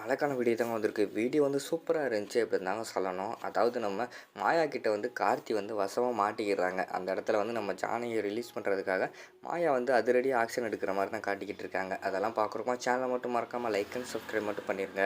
அழகான வீடியோ தாங்க வந்திருக்கு. வீடியோ வந்து சூப்பராக இருந்துச்சு அப்படின்னு தாங்க சொல்லணும். அதாவது நம்ம மாயா கிட்ட வந்து கார்த்தி வந்து வசமாக மாட்டிக்கிறாங்க. அந்த இடத்துல வந்து நம்ம ஜானகியை ரிலீஸ் பண்ணுறதுக்காக மாயா வந்து அதிரடியாக ஆக்ஷன் எடுக்கிற மாதிரி தான் காட்டிக்கிட்டு இருக்காங்க. அதெல்லாம் பார்க்குறோமா, சேனலை மட்டும் மறக்காமல் லைக் அண்ட் சப்ஸ்கிரைப் மட்டும் பண்ணிடுங்க.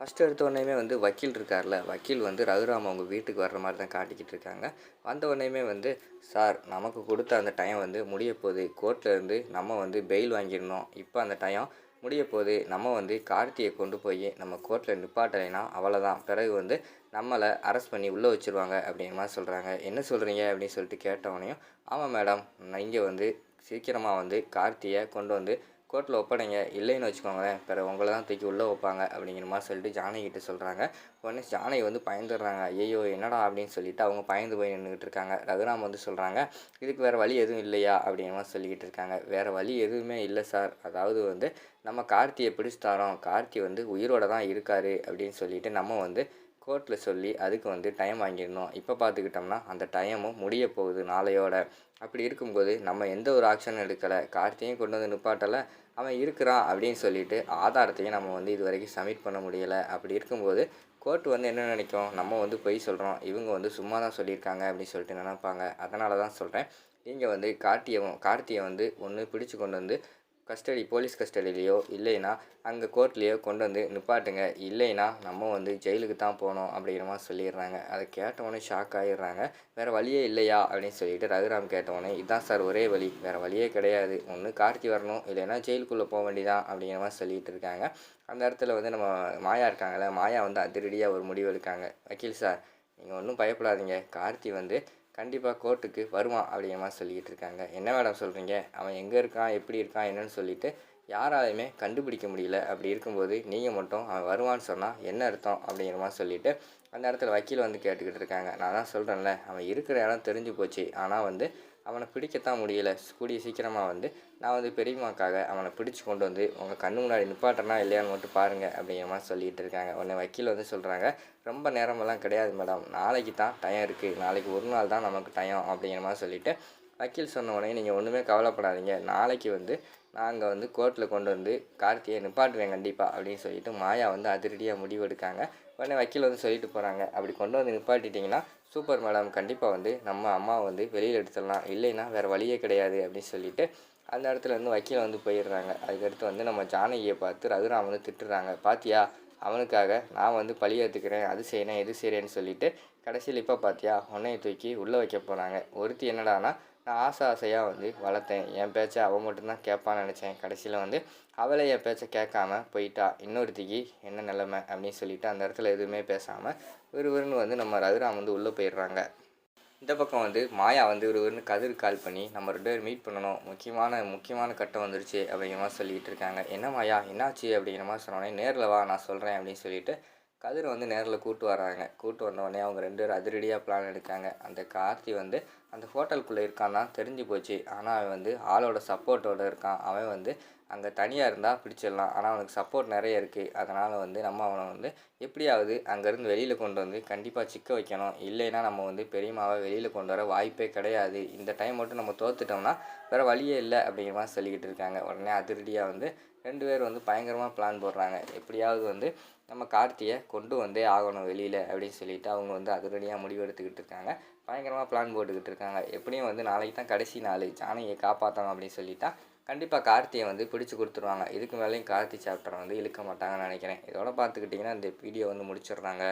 ஃபஸ்ட்டு எடுத்தோடனேயுமே வந்து வக்கீல் இருக்கார்ல, வக்கீல் வந்து ரகுராம் அவங்க வீட்டுக்கு வர்ற மாதிரி தான் காட்டிக்கிட்டு இருக்காங்க. வந்த உடனேயுமே வந்து, சார் நமக்கு கொடுத்த அந்த டைம் வந்து முடிய போகுது, கோர்ட்டில் இருந்து நம்ம வந்து பெயில் வாங்கிடணும், இப்போ அந்த டைம் முடிய போகுது, நம்ம வந்து கார்த்தியை கொண்டு போய் நம்ம கோர்ட்டில் நிப்பாட்டலைன்னா அவ்வளோதான், பிறகு வந்து நம்மளை அரெஸ்ட் பண்ணி உள்ளே வச்சுருவாங்க அப்படிங்கிற மாதிரி சொல்கிறாங்க. என்ன சொல்கிறீங்க அப்படின்னு சொல்லிட்டு கேட்டவனையும், ஆமாம் மேடம், நீங்கள் வந்து சீக்கிரமாக வந்து கார்த்தியை கொண்டு வந்து கோர்ட்டில் ஒப்படைங்க, இல்லைன்னு வச்சுக்கோங்களேன் பிறகு உங்களை தான் தூக்கி உள்ளே வைப்பாங்க அப்படிங்கிற மாதிரி சொல்லிட்டு ஜானகிட்ட சொல்கிறாங்க. உடனே ஜானகி வந்து பயந்துடுறாங்க. ஐயோ என்னடா அப்படின்னு சொல்லிட்டு அவங்க பயந்து போய் நின்றுக்கிட்டு இருக்காங்க. ரகுராம் வந்து சொல்கிறாங்க, இதுக்கு வேறு வழி எதுவும் இல்லையா அப்படிங்கிற மாதிரி சொல்லிக்கிட்டு இருக்காங்க. வேறு வழி எதுவுமே இல்லை சார், அதாவது வந்து நம்ம கார்த்தியை பிடிச்சி தரோம், கார்த்தி வந்து உயிரோடு தான் இருக்கார் அப்படின்னு சொல்லிட்டு நம்ம வந்து கோர்ட்டில் சொல்லி அதுக்கு வந்து டைம் வாங்கிடணும். இப்போ பார்த்துக்கிட்டோம்னா அந்த டைமும் முடிய போகுது நாளையோட. அப்படி இருக்கும்போது நம்ம எந்த ஒரு ஆக்ஷனும் எடுக்கலை, கார்த்தியும் கொண்டு வந்து நிப்பாட்டலை, அவன் இருக்கிறான் அப்படின்னு சொல்லிட்டு ஆதாரத்தையும் நம்ம வந்து இது வரைக்கும் சப்மிட் பண்ண முடியலை. அப்படி இருக்கும்போது கோர்ட் வந்து என்ன நினைக்கும், நம்ம வந்து பொய் சொல்கிறோம், இவங்க வந்து சும்மா தான் சொல்லியிருக்காங்க அப்படின்னு சொல்லிட்டு நினைப்பாங்க. அதனால தான் சொல்கிறேன், நீங்கள் வந்து கார்த்தியை வந்து ஒன்று பிடிச்சு கொண்டு வந்து போலீஸ் கஸ்டடியிலையோ இல்லைன்னா அங்கே கோர்ட்லேயோ கொண்டு வந்து நிப்பாட்டுங்க, இல்லைன்னா நம்ம வந்து ஜெயிலுக்கு தான் போகணும் அப்படிங்கிற மாதிரி சொல்லிடுறாங்க. அதை கேட்டவொடனே ஷாக் ஆகிடுறாங்க. வேறு வழியே இல்லையா அப்படின்னு சொல்லிட்டு ரகுராம் கேட்டவொடனே, இதுதான் சார் ஒரே வழி, வேறு வழியே கிடையாது, ஒன்று கார்த்தி வரணும், இல்லைன்னா ஜெயிலுக்குள்ளே போக வேண்டியதான் அப்படிங்கிற மாதிரி சொல்லிகிட்டு இருக்காங்க. அந்த இடத்துல வந்து நம்ம மாயா இருக்காங்களே, மாயா வந்து அதிரடியாக ஒரு முடிவு எடுக்காங்க. வக்கீல் சார், நீங்கள் ஒன்றும் பயப்படாதீங்க, கார்த்தி வந்து கண்டிப்பாக கோர்ட்டுக்கு வருவான் அப்படிங்கிற மாதிரி சொல்லிக்கிட்டு இருக்காங்க. என்ன மேடம் சொல்கிறீங்க, அவன் எங்கே இருக்கான், எப்படி இருக்கான் என்னன்னு சொல்லிட்டு யாராலையுமே கண்டுபிடிக்க முடியல, அப்படி இருக்கும்போது நீங்கள் மட்டும் அவன் வருவான்னு சொன்னால் என்ன அர்த்தம் அப்படிங்கிற மாதிரி சொல்லிவிட்டு அந்த இடத்துல வக்கீல் வந்து கேட்டுக்கிட்டு இருக்காங்க. நான் தான் சொல்கிறேன்ல, அவன் இருக்கிற இடம் தெரிஞ்சு போச்சு, ஆனால் வந்து அவனை பிடிக்கத்தான் முடியலை. கூடிய சீக்கிரமாக வந்து நான் வந்து பெரியம்மாக்காக அவனை பிடிச்சி கொண்டு வந்து உங்கள் கண்ணு முன்னாடி நிப்பாட்டனா இல்லையான்னு மட்டும் பாருங்கள் அப்படிங்கிற மாதிரி சொல்லிகிட்டு இருக்காங்க. உடனே வக்கீல் வந்து சொல்கிறாங்க, ரொம்ப நேரமெல்லாம் கிடையாது மேடம், நாளைக்கு தான் டைம் இருக்குது, நாளைக்கு ஒரு நாள் தான் நமக்கு டைம் அப்படிங்கிற மாதிரி சொல்லிவிட்டு வக்கீல் சொன்ன உடனே, நீங்கள் ஒன்றுமே கவலைப்படாதீங்க, நாளைக்கு வந்து நாங்கள் வந்து கோர்ட்டில் கொண்டு வந்து கார்த்தியை நிப்பாட்டுவேன் கண்டிப்பாக அப்படின்னு சொல்லிட்டு மாயா வந்து அதிரடியாக முடிவெடுக்காங்க. உடனே வக்கீல் வந்து சொல்லிட்டு போகிறாங்க, அப்படி கொண்டு வந்து நிப்பாட்டிட்டிங்கன்னா சூப்பர் மேடம், கண்டிப்பாக வந்து நம்ம அம்மாவை வந்து வெளியில் எடுத்துடலாம், இல்லைன்னா வேறு வழியே கிடையாது அப்படின்னு சொல்லிட்டு அந்த இடத்துல வந்து வக்கீல் வந்து போயிடுறாங்க. அதுக்கடுத்து வந்து நம்ம ஜானகியை பார்த்து ரகுராம் வந்து திட்டுறாங்க, பாத்தியா அவனுக்காக நான் வந்து பழி ஏற்றுக்கிறேன், அது செய்யணும் இது செய்கிறேன்னு சொல்லிட்டு கடைசியில் இப்போ பார்த்தியா உன்னையை தூக்கி உள்ளே வைக்க போகிறாங்க. ஒருத்தி என்னடானா, நான் ஆசையாக வந்து வளர்த்தேன், என் பேச்சை அவள் மட்டும்தான் கேட்பான்னு நினச்சேன், கடைசியில் வந்து அவளே என் பேச்சை கேட்காம போயிட்டா, இன்னொருத்திக்கு என்ன நிலைமை அப்படின்னு சொல்லிட்டு அந்த இடத்துல எதுவுமே பேசாமல் விறுவிறுன்னு வந்து நம்ம ரகுராம் வந்து உள்ளே போயிடுறாங்க. இந்த பக்கம் வந்து மாயா வந்து விறுவிறுன்னு கதிர் கால் பண்ணி நம்ம 2 பேரும் மீட் பண்ணணும், முக்கியமான கட்டம் வந்துருச்சு அப்படிங்கிற மாதிரி சொல்லிகிட்டு இருக்காங்க. என்ன மாயா என்னாச்சு அப்படிங்கிற மாதிரி சொன்னோடனே, நேரில் வா நான் சொல்கிறேன் அப்படின்னு சொல்லிட்டு கதிரை வந்து நேரில் கூப்பிட்டு வராங்க. கூப்பிட்டு வந்தோடனே அவங்க 2 பேரும் அதிரடியாக பிளான் எடுக்காங்க. அந்த கார்த்தி வந்து அந்த ஹோட்டலுக்குள்ளே இருக்கான் தான் தெரிஞ்சு போச்சு, ஆனால் அவன் வந்து ஆளோட சப்போர்ட்டோடு இருக்கான். அவன் வந்து அங்கே தனியாக இருந்தால் பிடிச்சிடலாம், ஆனால் அவனுக்கு சப்போர்ட் நிறைய இருக்குது. அதனால் வந்து நம்ம அவனை வந்து எப்படியாவது அங்கேருந்து வெளியில் கொண்டு வந்து கண்டிப்பாக சிக்க வைக்கணும், இல்லைன்னா நம்ம வந்து பெரியம்மாவை வெளியில் கொண்டு வர வாய்ப்பே கிடையாது, இந்த டைம் மட்டும் நம்ம தோற்றுட்டோம்னா வேறு வழியே இல்லை அப்படிங்கிற மாதிரி சொல்லிக்கிட்டு இருக்காங்க. உடனே அதிரடியாக வந்து 2 பேர் வந்து பயங்கரமாக பிளான் போடுறாங்க. எப்படியாவது வந்து நம்ம கார்த்தியை கொண்டு வந்தே ஆகணும் வெளியில் அப்படின்னு சொல்லிட்டு அவங்க வந்து அதிரடியாக முடிவு எடுத்துக்கிட்டு இருக்காங்க. பயங்கரமாக பிளான் போட்டுக்கிட்டு இருக்காங்க. எப்படியும் வந்து நாளைக்கு தான் கடைசி நாள், ஜானகியை காப்பாற்றணும் அப்படின்னு சொல்லிட்டா கண்டிப்பாக கார்த்தியை வந்து பிடிச்சி கொடுத்துருவாங்க. இதுக்கு மேலேயும் கார்த்தி சாப்டரை வந்து இழுக்க மாட்டாங்கன்னு நினைக்கிறேன். இதோட பார்த்துக்கிட்டிங்கன்னா இந்த வீடியோ வந்து முடிச்சிடுறாங்க.